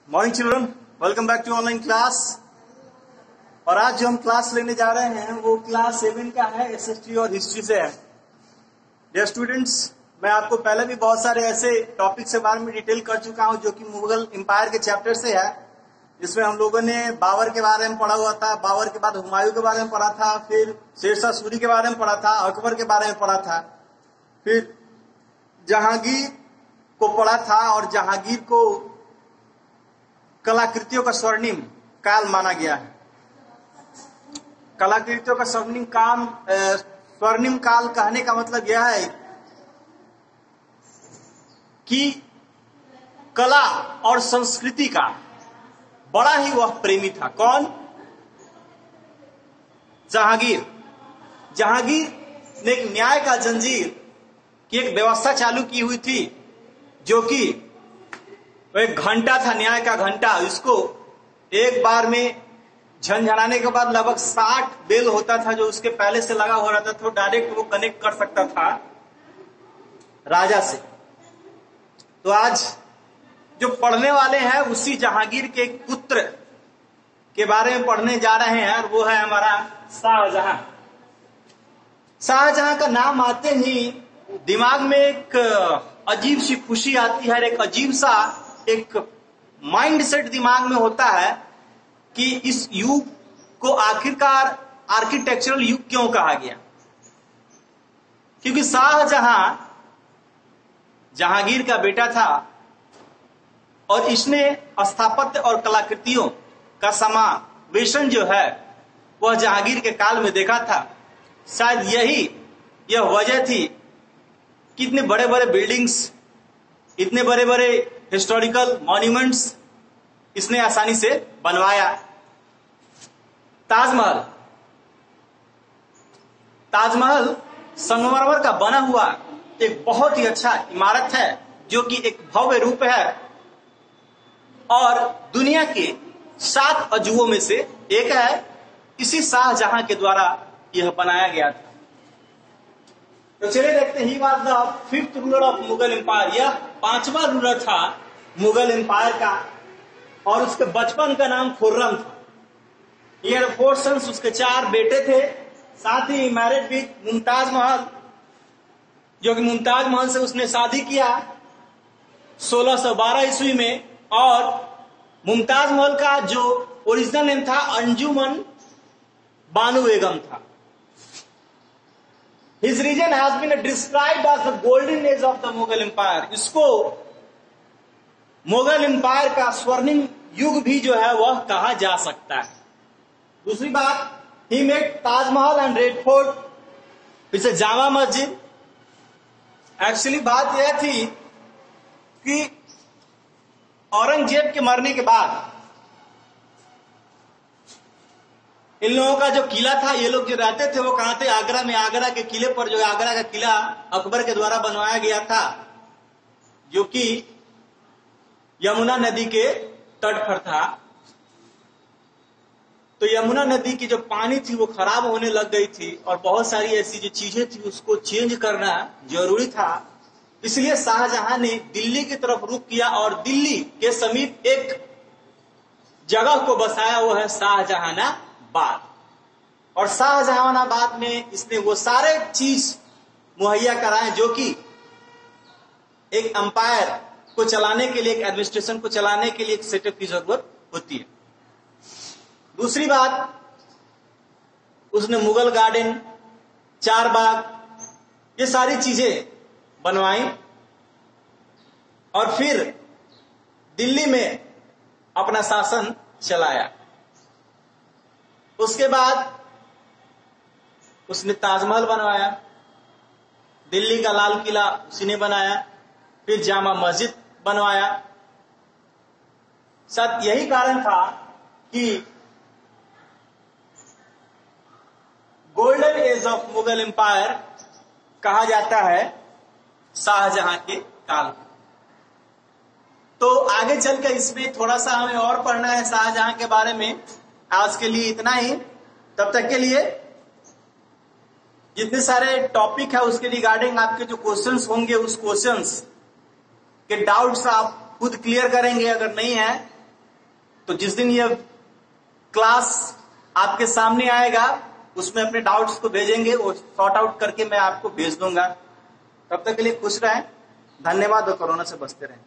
Morning children, welcome back to online class. और आज जो हम क्लास लेने जा रहे हैं वो क्लास 7 का है, एसएसटी और हिस्ट्री से है। डियर स्टूडेंट्स, मैं आपको पहले भी बहुत सारे ऐसे टॉपिक से बारे में डिटेल कर चुका हूं जो कि मुगल एम्पायर के चैप्टर से है, जिसमें हम लोगों ने बाबर के बारे में पढ़ा हुआ था, बाबर के बाद हुमायूं के बारे में पढ़ा था, फिर शेरशाह सूरी के बारे में पढ़ा था, अकबर के बारे में पढ़ा था, फिर जहांगीर को पढ़ा था और जहांगीर को कलाकृतियों का स्वर्णिम काल माना गया है। कलाकृतियों का स्वर्णिम काल कहने का मतलब यह है कि कला और संस्कृति का बड़ा ही वह प्रेमी था। कौन? जहांगीर। जहांगीर ने एक न्याय का जंजीर की एक व्यवस्था चालू की हुई थी, जो कि एक घंटा था, न्याय का घंटा। इसको एक बार में झनझनाने के बाद लगभग 60 बेल होता था जो उसके पहले से लगा हो रहता था, डायरेक्ट वो कनेक्ट कर सकता था राजा से। तो आज जो पढ़ने वाले हैं उसी जहांगीर के एक पुत्र के बारे में पढ़ने जा रहे हैं, और वो है हमारा शाहजहां। शाहजहां का नाम आते ही दिमाग में एक अजीब सी खुशी आती है, एक अजीब सा एक माइंड सेट दिमाग में होता है कि इस युग को आखिरकार आर्किटेक्चरल युग क्यों कहा गया। क्योंकि शाहजहां जहांगीर का बेटा था और इसने स्थापत्य और कलाकृतियों का समावेशन जो है वह जहांगीर के काल में देखा था। शायद यह वजह थी कि इतने बड़े बड़े बिल्डिंग्स, इतने बड़े बड़े हिस्टोरिकल मॉन्यूमेंट्स इसने आसानी से बनवाया। ताजमहल संगमरमर का बना हुआ एक बहुत ही अच्छा इमारत है, जो कि एक भव्य रूप है और दुनिया के 7 अजूबों में से एक है। इसी शाहजहां के द्वारा यह बनाया गया था। तो चलिए देखते हैं। He was the 5th ruler of Mughal empire. यह 5वां रूलर था मुगल एम्पायर का, और उसके बचपन का नाम खुर्रम था। He had 4 sons, उसके 4 बेटे थे। साथ he married with Mumtaz Mahal, जो कि मुमताज महल से उसने शादी किया 1612 ईस्वी में। और मुमताज महल का जो ओरिजिनल नेम था अंजुमन बानो बेगम था। His region has been described as the golden age of the Mughal Empire। इसको मुगल एम्पायर का स्वर्णिम युग भी जो है वह कहा जा सकता है। दूसरी बात, he made Taj Mahal and red fort, पीछे जामा मस्जिद। एक्चुअली बात यह थी कि औरंगजेब के मरने के बाद इन लोगों का जो किला था, ये लोग जो रहते थे वो कहां थे? आगरा में। आगरा के किले पर, जो आगरा का किला अकबर के द्वारा बनवाया गया था, जो कि यमुना नदी के तट पर था। तो यमुना नदी की जो पानी थी वो खराब होने लग गई थी, और बहुत सारी ऐसी जो चीजें थी उसको चेंज करना जरूरी था। इसलिए शाहजहां ने दिल्ली की तरफ रुख किया और दिल्ली के समीप एक जगह को बसाया, वो है शाहजहानाबाद। और शाहजहानाबाद में इसने वो सारे चीज मुहैया कराए जो कि एक एम्पायर को चलाने के लिए, एक एडमिनिस्ट्रेशन को चलाने के लिए एक सेटअप की जरूरत होती है। दूसरी बात, उसने मुगल गार्डन, 4 बाग, ये सारी चीजें बनवाई और फिर दिल्ली में अपना शासन चलाया। उसके बाद उसने ताजमहल बनवाया, दिल्ली का लाल किला उसी ने बनाया, फिर जामा मस्जिद बनवाया। शायद यही कारण था कि golden age of Mughal empire कहा जाता है शाहजहां के काल को। तो आगे चलकर इसमें थोड़ा सा हमें और पढ़ना है शाहजहां के बारे में। आज के लिए इतना ही। तब तक के लिए जितने सारे टॉपिक है उसके रिगार्डिंग आपके जो क्वेश्चंस होंगे, उस क्वेश्चंस के डाउट्स आप खुद क्लियर करेंगे। अगर नहीं है तो जिस दिन ये क्लास आपके सामने आएगा उसमें अपने डाउट्स को भेजेंगे, वो सॉर्ट आउट करके मैं आपको भेज दूंगा। तब तक के लिए खुश रहें, धन्यवाद और कोरोना से बचते रहें।